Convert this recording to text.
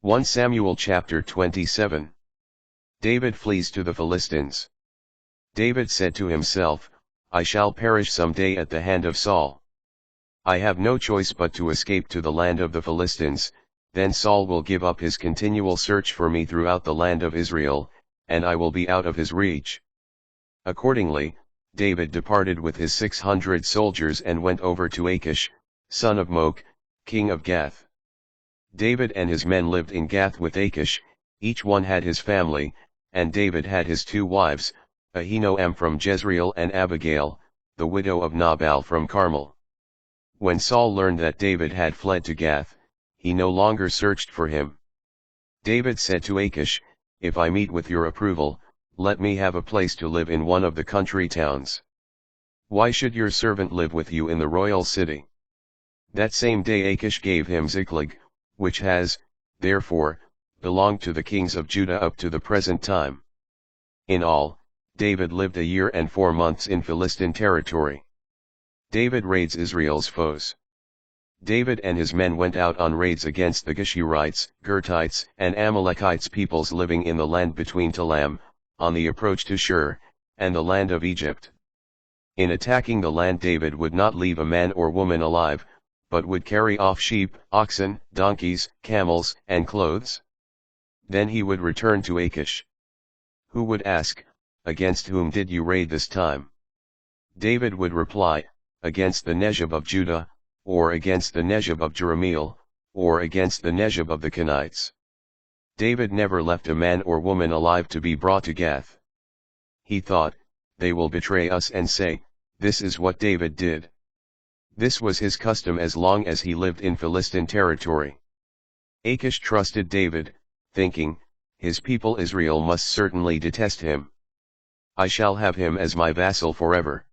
1 Samuel chapter 27. David flees to the Philistines. David said to himself, I shall perish some day at the hand of Saul. I have no choice but to escape to the land of the Philistines, then Saul will give up his continual search for me throughout the land of Israel, and I will be out of his reach. Accordingly, David departed with his 600 soldiers and went over to Achish, son of Maok, king of Gath. David and his men lived in Gath with Achish, each one had his family, and David had his 2 wives, Ahinoam from Jezreel and Abigail, the widow of Nabal from Carmel. When Saul learned that David had fled to Gath, he no longer searched for him. David said to Achish, If I meet with your approval, let me have a place to live in one of the country towns. Why should your servant live with you in the royal city? That same day Achish gave him Ziklag, which has, therefore, belonged to the kings of Judah up to the present time. In all, David lived a year and 4 months in Philistine territory. David raids Israel's foes. David and his men went out on raids against the Geshurites, Girtites, and Amalekites, peoples living in the land between Talam, on the approach to Shur, and the land of Egypt. In attacking the land David would not leave a man or woman alive, but would carry off sheep, oxen, donkeys, camels, and clothes. Then he would return to Achish. Who would ask, Against whom did you raid this time? David would reply, Against the Nezheb of Judah, or against the Nezheb of Jerahmeel, or against the Nezheb of the Kenites. David never left a man or woman alive to be brought to Gath. He thought, They will betray us and say, This is what David did. This was his custom as long as he lived in Philistine territory. Achish trusted David, thinking, His people Israel must certainly detest him. I shall have him as my vassal forever.